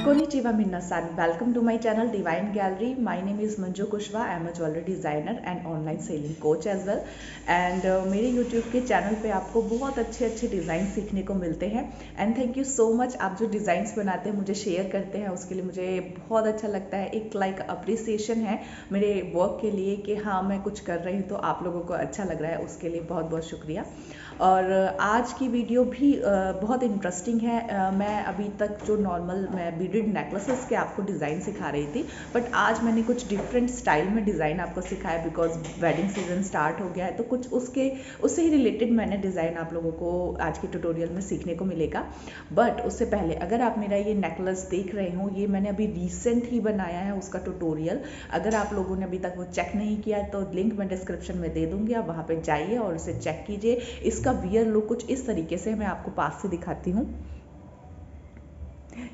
Konnichiwa Minna-san. Welcome to my channel Divine Gallery. My name is Manju Kushwa. I am a jewelry designer and online selling coach as well. And मेरे YouTube के channel पे आपको बहुत अच्छे अच्छे design सीखने को मिलते हैं. And thank you so much, आप जो डिज़ाइंस बनाते हैं मुझे शेयर करते हैं, उसके लिए मुझे बहुत अच्छा लगता है. एक लाइक अप्रिसिएशन है मेरे वर्क के लिए कि हाँ मैं कुछ कर रही हूँ तो आप लोगों को अच्छा लग रहा है. उसके लिए बहुत बहुत शुक्रिया. और आज की वीडियो भी बहुत इंटरेस्टिंग है. मैं अभी तक जो नॉर्मल मैं बीडेड नेकलेसेस के आपको डिज़ाइन सिखा रही थी, बट आज मैंने कुछ डिफरेंट स्टाइल में डिज़ाइन आपको सिखाया बिकॉज वेडिंग सीजन स्टार्ट हो गया है. तो कुछ उससे ही रिलेटेड मैंने डिज़ाइन आप लोगों को आज के ट्यूटोरियल में सीखने को मिलेगा. बट उससे पहले अगर आप मेरा ये नेकलेस देख रहे हो, ये मैंने अभी रिसेंट ही बनाया है उसका ट्यूटोरियल. अगर आप लोगों ने अभी तक वो चेक नहीं किया तो लिंक मैं डिस्क्रिप्शन में दे दूंगी, आप वहाँ पे जाइए और उसे चेक कीजिए. इसका वियर लुक कुछ इस तरीके से मैं आपको पास से दिखाती हूँ.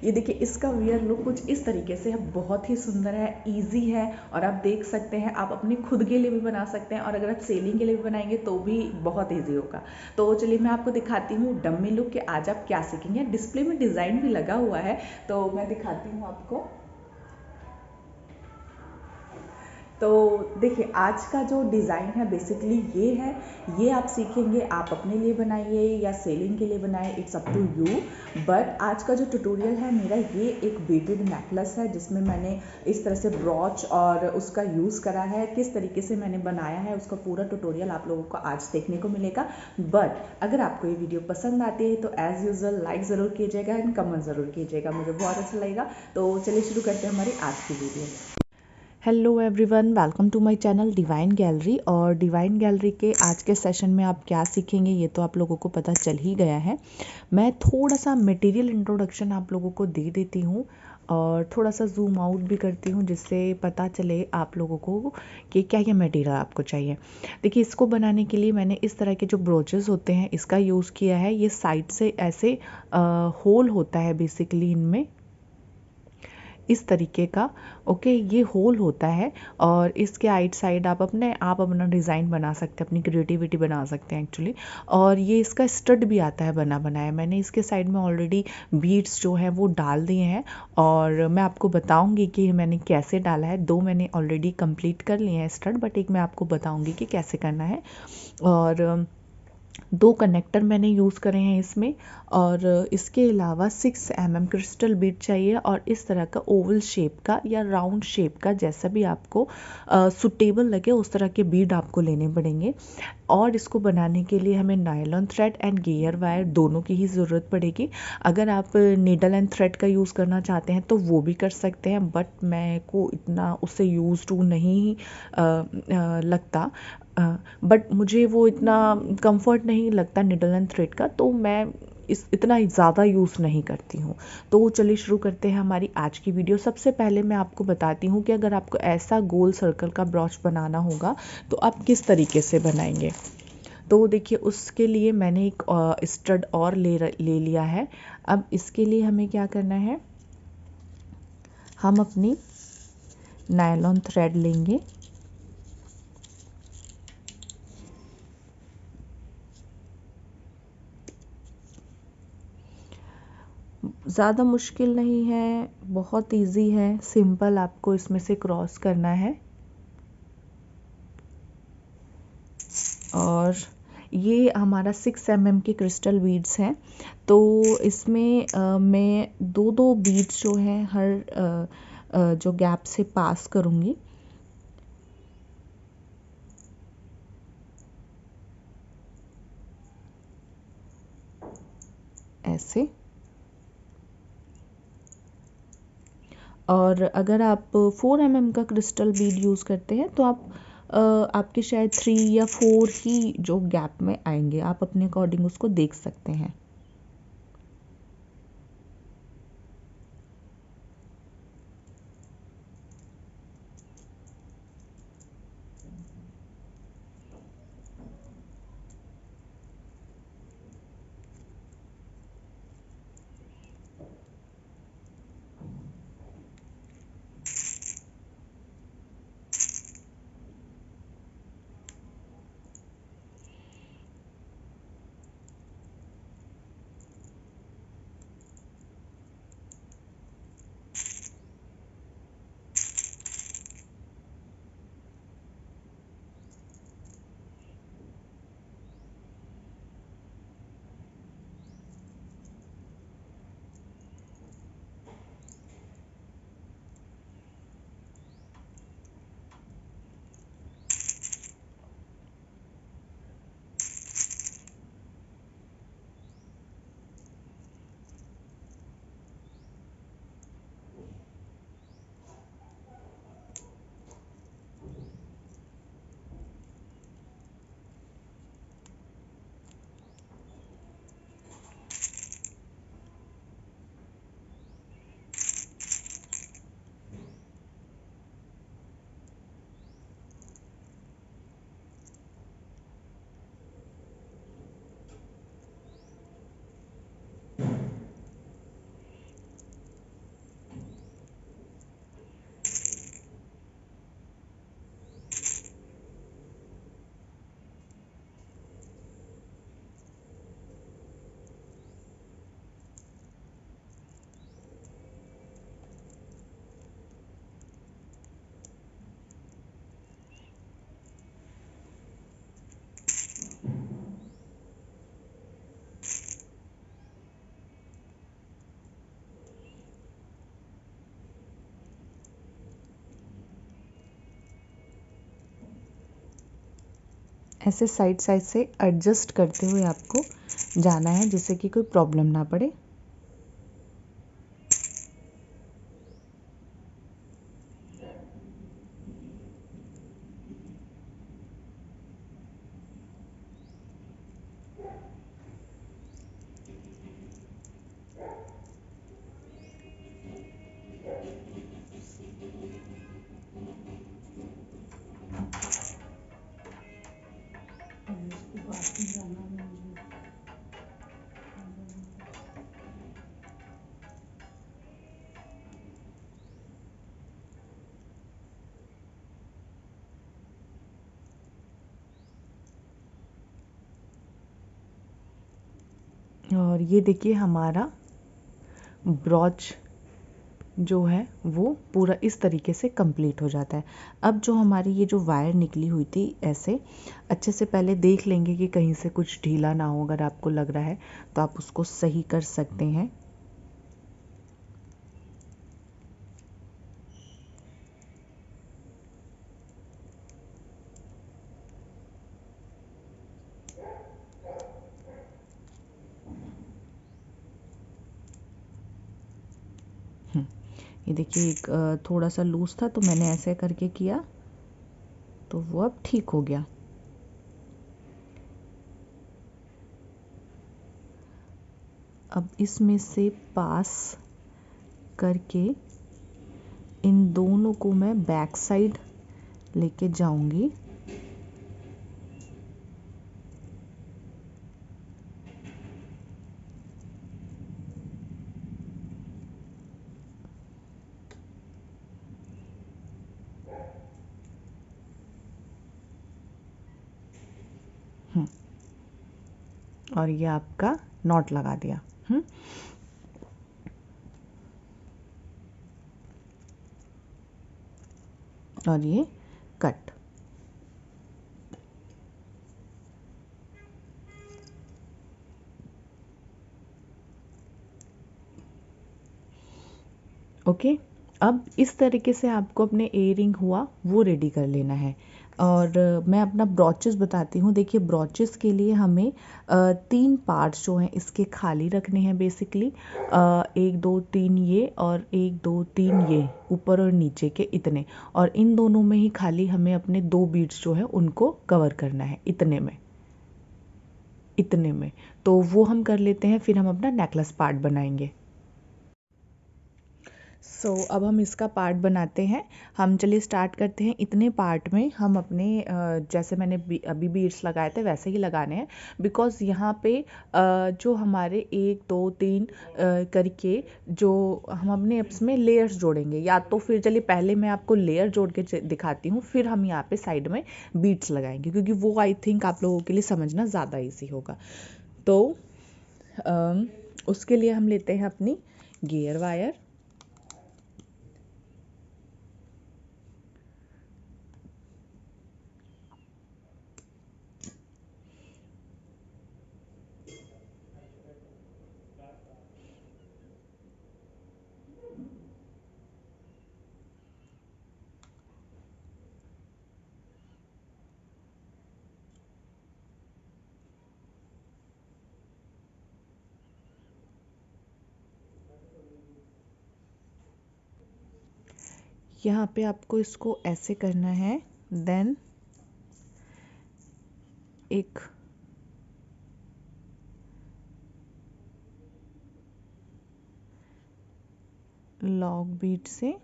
ये देखिए, इसका वियर लुक कुछ इस तरीके से है. बहुत ही सुंदर है, इजी है और आप देख सकते हैं आप अपने खुद के लिए भी बना सकते हैं और अगर आप सेलिंग के लिए भी बनाएंगे तो भी बहुत इजी होगा. तो चलिए मैं आपको दिखाती हूँ डम्मी लुक कि आज आप क्या सीखेंगे. डिस्प्ले में डिज़ाइन भी लगा हुआ है तो मैं दिखाती हूँ आपको. तो देखिए, आज का जो डिज़ाइन है बेसिकली ये है. ये आप सीखेंगे, आप अपने लिए बनाइए या सेलिंग के लिए बनाए, it's up to you. But आज का जो ट्यूटोरियल है मेरा, ये एक बीडेड नेकलेस है जिसमें मैंने इस तरह से ब्रॉच और उसका यूज़ करा है. किस तरीके से मैंने बनाया है उसका पूरा ट्यूटोरियल आप लोगों को आज देखने को मिलेगा. बट अगर आपको ये वीडियो पसंद आती है तो एज़ यूजुअल लाइक ज़रूर कीजिएगा एंड कमेंट ज़रूर कीजिएगा, मुझे बहुत अच्छा लगेगा. तो चलिए शुरू करते हैं हमारी आज की video. Hello everyone, welcome to my channel divine gallery. और डिवाइन गैलरी के आज के सेशन में आप क्या सीखेंगे ये तो आप लोगों को पता चल ही गया है. मैं थोड़ा सा मटेरियल इंट्रोडक्शन आप लोगों को दे देती हूँ और थोड़ा सा जूम आउट भी करती हूँ जिससे पता चले आप लोगों को कि क्या क्या मटेरियल आपको चाहिए. देखिए, इसको बनाने के लिए मैंने इस तरह के जो ब्रोचेस होते हैं इसका यूज़ किया है. ये साइड से ऐसे होल होता है बेसिकली इनमें, इस तरीके का. ओके, ये होल होता है और इसके आइट साइड आप अपना डिज़ाइन बना सकते हैं, अपनी क्रिएटिविटी बना सकते हैं एक्चुअली. और ये इसका स्टड भी आता है बना बनाया. मैंने इसके साइड में ऑलरेडी बीड्स जो है वो डाल दिए हैं और मैं आपको बताऊंगी कि मैंने कैसे डाला है. 2 मैंने ऑलरेडी कंप्लीट कर लिए हैं स्टड, बट एक मैं आपको बताऊंगी कि कैसे करना है. और 2 कनेक्टर मैंने यूज़ करे हैं इसमें. और इसके अलावा 6 mm क्रिस्टल बीड चाहिए और इस तरह का ओवल शेप का या राउंड शेप का, जैसा भी आपको सुटेबल लगे उस तरह के बीड आपको लेने पड़ेंगे. और इसको बनाने के लिए हमें nylon thread and gear wire दोनों की ही ज़रूरत पड़ेगी. अगर आप नीडल एंड थ्रेड का यूज़ करना चाहते हैं तो वो भी कर सकते हैं, बट मैं को इतना उससे यूज़ टू नहीं लगता. बट मुझे वो इतना कंफर्ट नहीं लगता निडल एंड थ्रेड का, तो मैं इतना ज़्यादा यूज़ नहीं करती हूँ. तो चलिए शुरू करते हैं हमारी आज की वीडियो. सबसे पहले मैं आपको बताती हूँ कि अगर आपको ऐसा गोल सर्कल का ब्रॉच बनाना होगा तो आप किस तरीके से बनाएंगे. तो देखिए, उसके लिए मैंने एक स्टड और ले लिया है. अब इसके लिए हमें क्या करना है, हम अपनी नायलॉन थ्रेड लेंगे. ज़्यादा मुश्किल नहीं है, बहुत इजी है, सिंपल आपको इसमें से क्रॉस करना है. और ये हमारा 6 mm के क्रिस्टल बीड्स हैं. तो इसमें मैं 2 बीड्स जो हैं हर जो गैप से पास करूँगी. ऐसे. और अगर आप 4 mm का क्रिस्टल बीड यूज़ करते हैं तो आपके शायद 3 या 4 ही जो गैप में आएंगे. आप अपने अकॉर्डिंग उसको देख सकते हैं. ऐसे साइड साइड से एडजस्ट करते हुए आपको जाना है जिससे कि कोई प्रॉब्लम ना पड़े। और ये देखिए हमारा ब्रॉच जो है वो पूरा इस तरीके से कंप्लीट हो जाता है। अब जो हमारी ये जो वायर निकली हुई थी ऐसे अच्छे से पहले देख लेंगे कि कहीं से कुछ ढीला ना हो। अगर आपको लग रहा है तो आप उसको सही कर सकते हैं। ये देखिए एक थोड़ा सा लूज था तो मैंने ऐसे करके किया तो वो अब ठीक हो गया। अब इसमें से पास करके इन दोनों को मैं बैक साइड लेके जाऊंगी। और ये आपका नॉट लगा दिया। और ये कट। ओके, अब इस तरीके से आपको अपने इयरिंग हुआ वो रेडी कर लेना है। और मैं अपना ब्रॉचेस बताती हूँ। देखिए ब्रॉचेस के लिए हमें 3 पार्ट्स जो हैं इसके खाली रखने हैं बेसिकली। 1 2 3 ये और 1 2 3 ये ऊपर और नीचे के इतने। और इन दोनों में ही खाली हमें अपने 2 बीड्स जो है उनको कवर करना है इतने में, इतने में। तो वो हम कर लेते हैं, फिर हम अपना नेकलेस पार्ट बनाएंगे। अब हम इसका पार्ट बनाते हैं। हम चलिए स्टार्ट करते हैं। इतने पार्ट में हम अपने जैसे मैंने अभी बीड्स लगाए थे वैसे ही लगाने हैं। बिकॉज़ यहाँ पे जो हमारे 1 2 3 करके जो हम अपने इसमें लेयर्स जोड़ेंगे। या तो फिर चलिए पहले मैं आपको लेयर जोड़ के दिखाती हूँ, फिर हम यहाँ पे साइड में बीड्स लगाएंगे क्योंकि वो आई थिंक आप लोगों के लिए समझना ज़्यादा ईजी होगा। तो उसके लिए हम लेते हैं अपनी गियर वायर। यहाँ पे आपको इसको ऐसे करना है। देन एक लॉग बीट से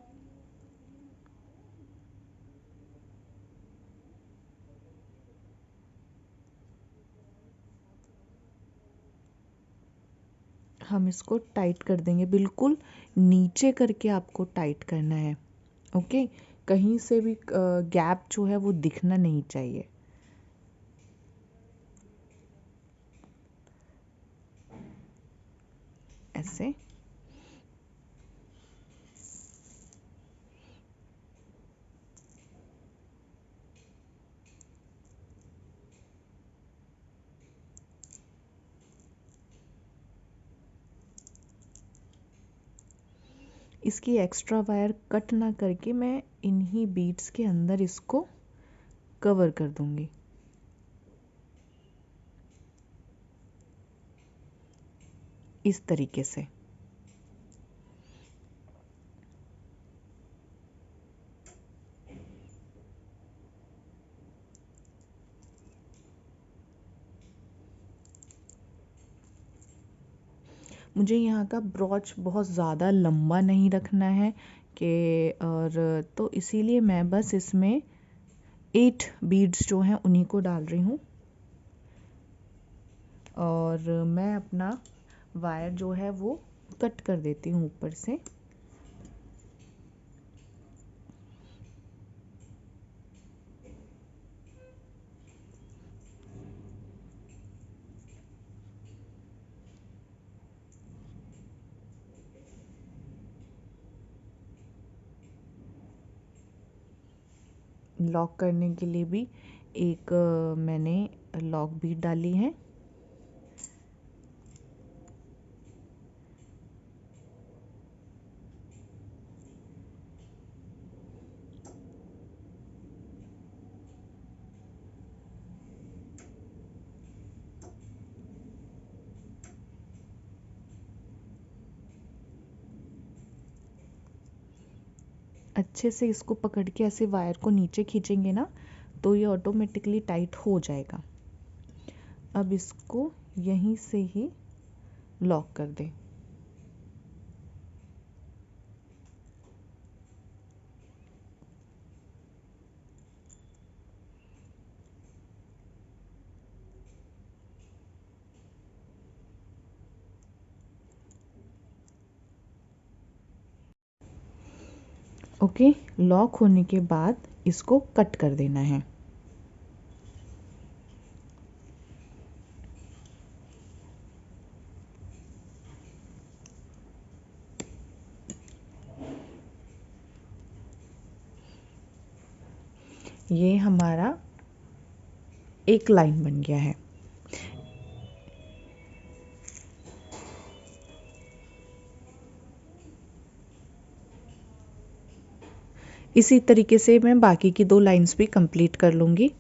हम इसको टाइट कर देंगे। बिल्कुल नीचे करके आपको टाइट करना है। ओके, कहीं से भी गैप जो है वो दिखना नहीं चाहिए। ऐसे इसकी एक्स्ट्रा वायर कट ना करके मैं इन्हीं बीट्स के अंदर इसको कवर कर दूंगी। इस तरीके से। मुझे यहाँ का ब्रॉच बहुत ज़्यादा लंबा नहीं रखना है कि, और तो इसीलिए मैं बस इसमें 8 बीड्स जो हैं उन्हीं को डाल रही हूँ। और मैं अपना वायर जो है वो कट कर देती हूँ ऊपर से। लॉक करने के लिए भी एक मैंने लॉक बीड डाली है। अच्छे से इसको पकड़ के ऐसे वायर को नीचे खींचेंगे ना तो ये ऑटोमेटिकली टाइट हो जाएगा। अब इसको यहीं से ही लॉक कर दें। ओके, लॉक होने के बाद इसको कट कर देना है। ये हमारा एक लाइन बन गया है। इसी तरीके से मैं बाकी की 2 लाइंस भी कंप्लीट कर लूँगी।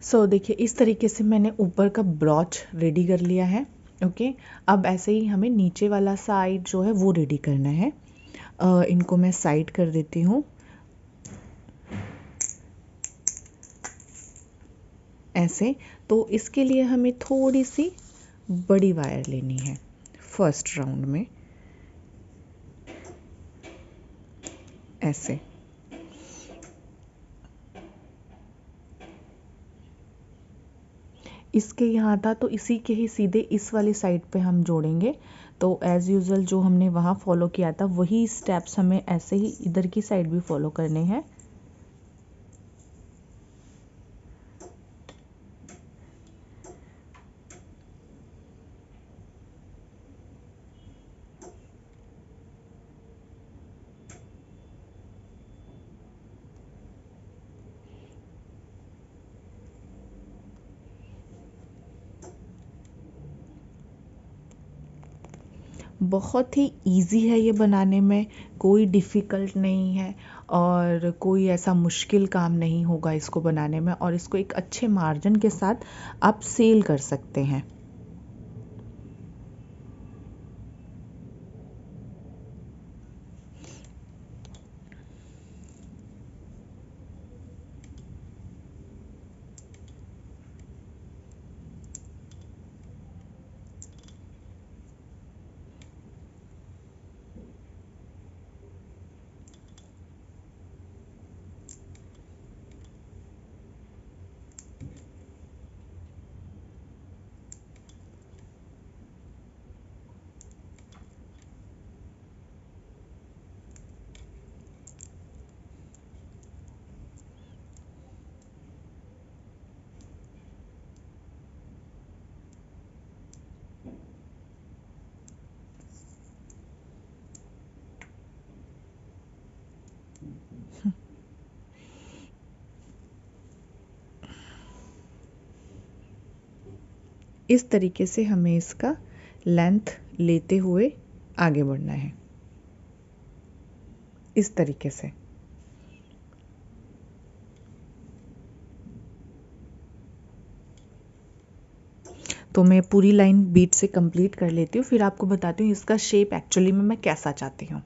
सो देखिए इस तरीके से मैंने ऊपर का ब्रॉच रेडी कर लिया है। ओके, अब ऐसे ही हमें नीचे वाला साइड जो है वो रेडी करना है। इनको मैं साइड कर देती हूँ ऐसे। तो इसके लिए हमें थोड़ी सी बड़ी वायर लेनी है फर्स्ट राउंड में, ऐसे। इसके यहाँ था तो इसी के ही सीधे इस वाली साइड पे हम जोड़ेंगे। तो एज़ यूज़ुअल जो हमने वहाँ फॉलो किया था वही स्टेप्स हमें ऐसे ही इधर की साइड भी फॉलो करने हैं। बहुत ही इजी है ये बनाने में, कोई डिफ़िकल्ट नहीं है और कोई ऐसा मुश्किल काम नहीं होगा इसको बनाने में, और इसको एक अच्छे मार्जिन के साथ आप सेल कर सकते हैं। इस तरीके से हमें इसका लेंथ लेते हुए आगे बढ़ना है, इस तरीके से। तो मैं पूरी लाइन बीट से कंप्लीट कर लेती हूँ, फिर आपको बताती हूँ इसका शेप एक्चुअली में मैं कैसा चाहती हूँ।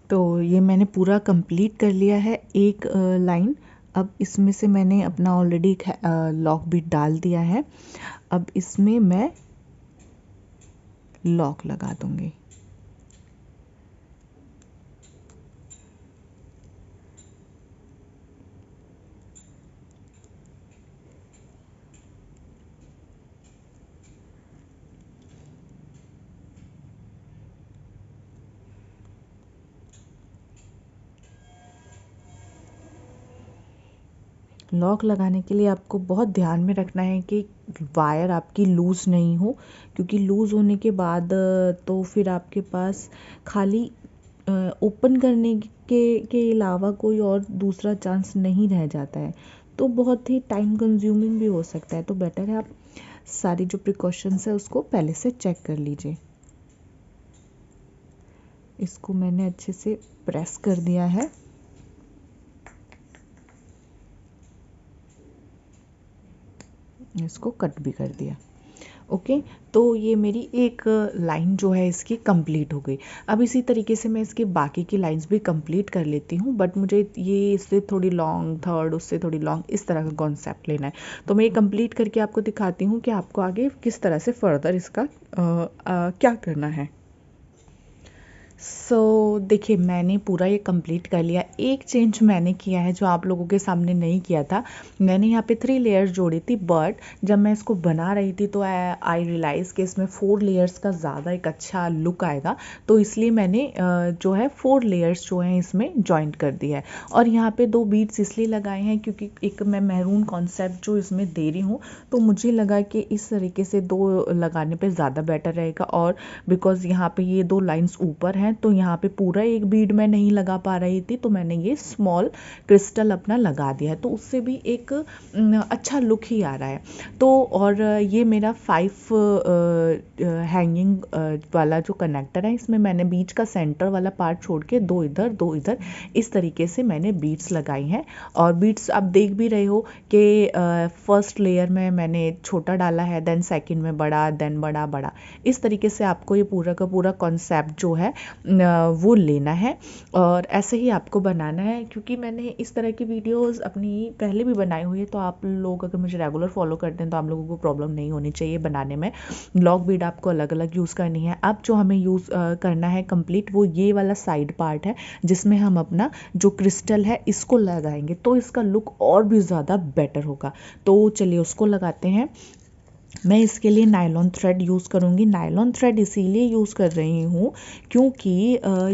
तो ये मैंने पूरा कंप्लीट कर लिया है एक लाइन। अब इसमें से मैंने अपना ऑलरेडी लॉक बीट डाल दिया है। अब इसमें मैं लॉक लगा दूंगी। लॉक लगाने के लिए आपको बहुत ध्यान में रखना है कि वायर आपकी लूज़ नहीं हो, क्योंकि लूज़ होने के बाद तो फिर आपके पास खाली ओपन करने के अलावा कोई और दूसरा चांस नहीं रह जाता है, तो बहुत ही टाइम कंज्यूमिंग भी हो सकता है। तो बेटर है आप सारी जो प्रिकॉशंस है उसको पहले से चेक कर लीजिए। इसको मैंने अच्छे से प्रेस कर दिया है। इसको कट भी कर दिया। ओके, तो ये मेरी एक लाइन जो है इसकी कंप्लीट हो गई। अब इसी तरीके से मैं इसके बाकी की लाइंस भी कंप्लीट कर लेती हूँ, बट मुझे ये इससे थोड़ी लॉन्ग, थर्ड उससे थोड़ी लॉन्ग, इस तरह का कॉन्सेप्ट लेना है। तो मैं ये कंप्लीट करके आपको दिखाती हूँ कि आपको आगे किस तरह से फर्दर इसका क्या करना है। देखिए मैंने पूरा ये कंप्लीट कर लिया। एक चेंज मैंने किया है जो आप लोगों के सामने नहीं किया था। मैंने यहाँ पे 3 लेयर्स जोड़ी थी, बट जब मैं इसको बना रही थी तो आई रियलाइज़ कि इसमें 4 लेयर्स का ज़्यादा एक अच्छा लुक आएगा, तो इसलिए मैंने जो है 4 लेयर्स जो हैं इसमें जॉइंट कर दिया है। और यहाँ पे 2 बीड्स इसलिए लगाए हैं क्योंकि एक मैं मैरून कॉन्सेप्ट जो इसमें दे रही हूँ, तो मुझे लगा कि इस तरीके से 2 लगाने पर ज़्यादा बेटर रहेगा। और बिकॉज़ यहाँ पे ये 2 लाइन्स ऊपर हैं है, तो यहाँ पे पूरा एक बीड मैं नहीं लगा पा रही थी, तो मैंने ये स्मॉल क्रिस्टल अपना लगा दिया है, तो उससे भी एक अच्छा लुक ही आ रहा है। तो और ये मेरा 5 हैंगिंग वाला जो कनेक्टर है, इसमें मैंने बीच का सेंटर वाला पार्ट छोड़ के 2 इधर 2 इधर इस तरीके से मैंने बीड्स लगाई हैं। और बीड्स आप देख भी रहे हो कि फर्स्ट लेयर में मैंने छोटा डाला है, देन सेकंड में बड़ा, देन बड़ा बड़ा, इस तरीके से आपको ये पूरा का पूरा कॉन्सेप्ट जो है वो लेना है और ऐसे ही आपको बनाना है। क्योंकि मैंने इस तरह की वीडियोस अपनी पहले भी बनाई हुई है, तो आप लोग अगर मुझे रेगुलर फॉलो करते हैं तो आप लोगों को प्रॉब्लम नहीं होनी चाहिए बनाने में। लॉक बीड आपको अलग अलग यूज़ करनी है। अब जो हमें यूज़ करना है कंप्लीट, वो ये वाला साइड पार्ट है जिसमें हम अपना जो क्रिस्टल है इसको लगाएंगे, तो इसका लुक और भी ज़्यादा बेटर होगा। तो चलिए उसको लगाते हैं। मैं इसके लिए नायलॉन थ्रेड यूज़ करूँगी। नायलॉन थ्रेड इसीलिए यूज़ कर रही हूँ क्योंकि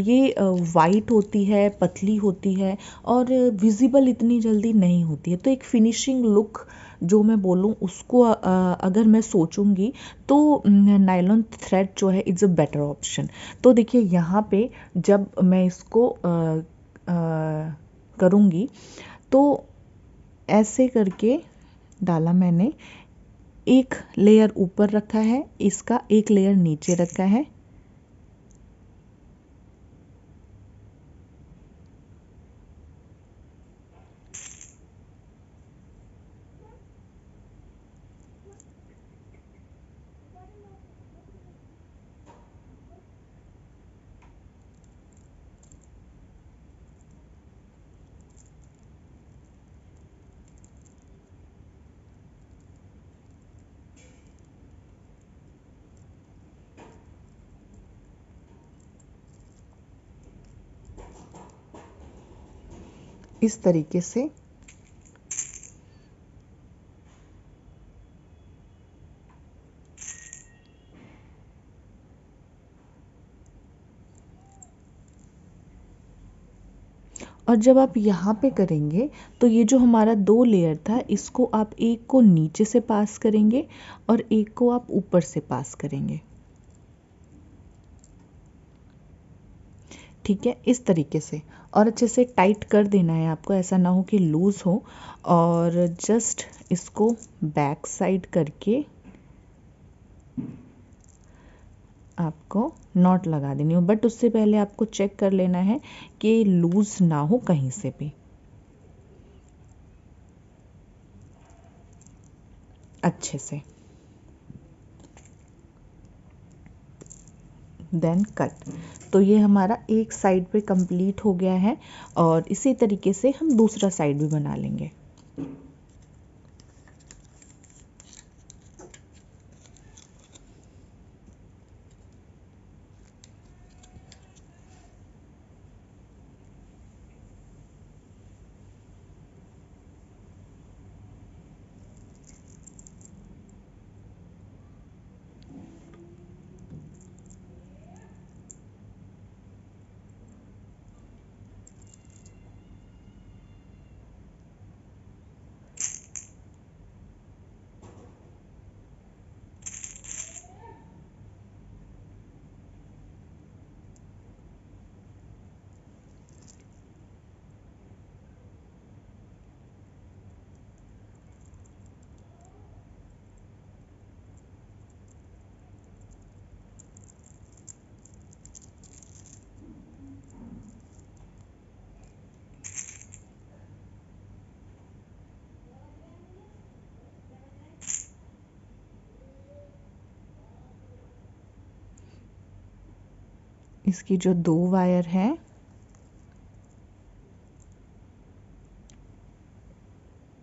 ये वाइट होती है, पतली होती है और विजिबल इतनी जल्दी नहीं होती है। तो एक फिनिशिंग लुक जो मैं बोलूँ उसको अगर मैं सोचूंगी तो नायलॉन थ्रेड जो है इट्स अ बेटर ऑप्शन। तो देखिए यहाँ पे जब मैं इसको करूँगी तो ऐसे करके डाला मैंने, एक लेयर ऊपर रखा है, इसका एक लेयर नीचे रखा है। इस तरीके से और जब आप यहाँ पे करेंगे तो ये जो हमारा 2 लेयर था, इसको आप एक को नीचे से पास करेंगे और एक को आप ऊपर से पास करेंगे। ठीक है, इस तरीके से। और अच्छे से टाइट कर देना है आपको, ऐसा ना हो कि लूज़ हो। और जस्ट इसको बैक साइड करके आपको नॉट लगा देनी हो, बट उससे पहले आपको चेक कर लेना है कि लूज़ ना हो कहीं से भी। अच्छे से देन कट। तो ये हमारा एक साइड पे कंप्लीट हो गया है और इसी तरीके से हम दूसरा साइड भी बना लेंगे। इसकी जो 2 वायर हैं,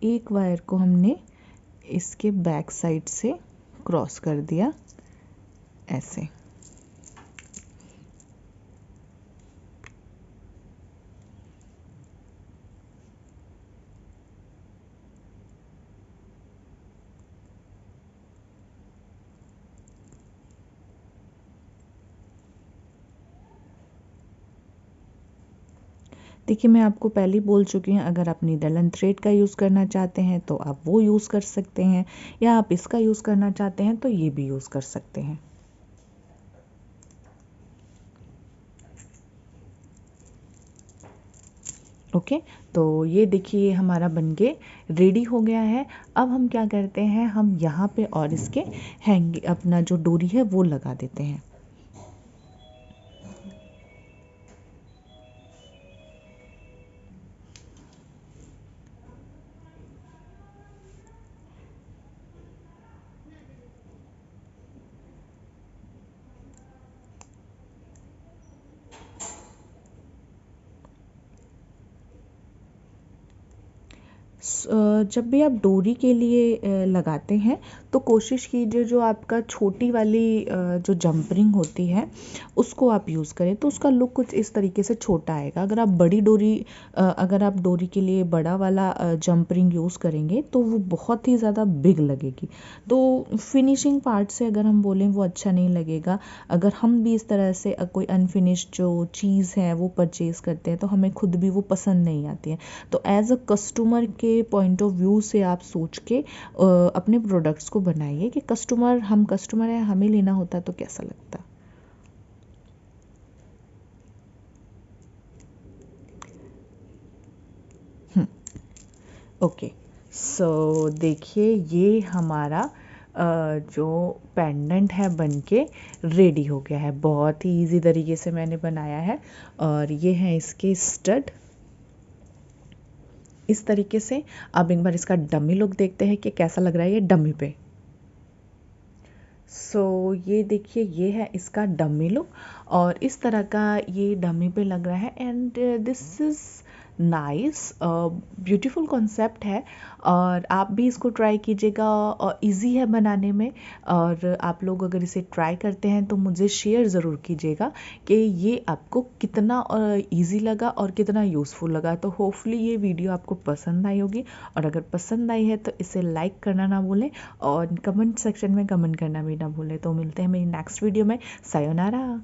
एक वायर को हमने इसके बैक साइड से क्रॉस कर दिया ऐसे। देखिए मैं आपको पहले ही बोल चुकी हूँ, अगर आप नीदरलैंड थ्रेड का यूज़ करना चाहते हैं तो आप वो यूज़ कर सकते हैं, या आप इसका यूज़ करना चाहते हैं तो ये भी यूज़ कर सकते हैं। ओके, तो ये देखिए हमारा बनके रेडी हो गया है। अब हम क्या करते हैं, हम यहाँ पे और इसके हैंग अपना जो डोरी है वो लगा देते हैं। जब भी आप डोरी के लिए लगाते हैं तो कोशिश कीजिए जो आपका छोटी वाली जो जंप रिंग होती है उसको आप यूज़ करें, तो उसका लुक कुछ इस तरीके से छोटा आएगा। अगर आप बड़ी डोरी अगर आप डोरी के लिए बड़ा वाला जंप रिंग यूज़ करेंगे तो वो बहुत ही ज़्यादा बिग लगेगी, तो फिनिशिंग पार्ट से अगर हम बोलें वो अच्छा नहीं लगेगा। अगर हम भी इस तरह से कोई अनफिनिश्ड जो चीज़ है वो परचेज़ करते हैं तो हमें खुद भी वो पसंद नहीं आती है। तो एज अ कस्टमर के पॉइंट ऑफ व्यू से आप सोच के अपने प्रोडक्ट्स को बनाइए कि हम कस्टमर हैं, हमें लेना होता है तो कैसा लगता है। ओके, सो देखिए ये हमारा जो पेंडेंट है बनके रेडी हो गया है। बहुत ही इजी तरीके से मैंने बनाया है। और ये है इसके स्टड। इस तरीके से अब एक बार इसका डमी लुक देखते हैं कि कैसा लग रहा है ये डमी पे। सो ये देखिए ये है इसका डमी लुक और इस तरह का ये डमी पे लग रहा है। And this is nice, beautiful concept है और आप भी इसको ट्राई कीजिएगा और इजी है बनाने में। और आप लोग अगर इसे ट्राई करते हैं तो मुझे शेयर ज़रूर कीजिएगा कि ये आपको कितना इजी लगा और कितना यूज़फुल लगा। तो होपफुली ये वीडियो आपको पसंद आई होगी और अगर पसंद आई है तो इसे लाइक करना ना भूलें और कमेंट सेक्शन में कमेंट करना भी ना भूलें। तो मिलते हैं मेरी नेक्स्ट वीडियो में। सायोनारा।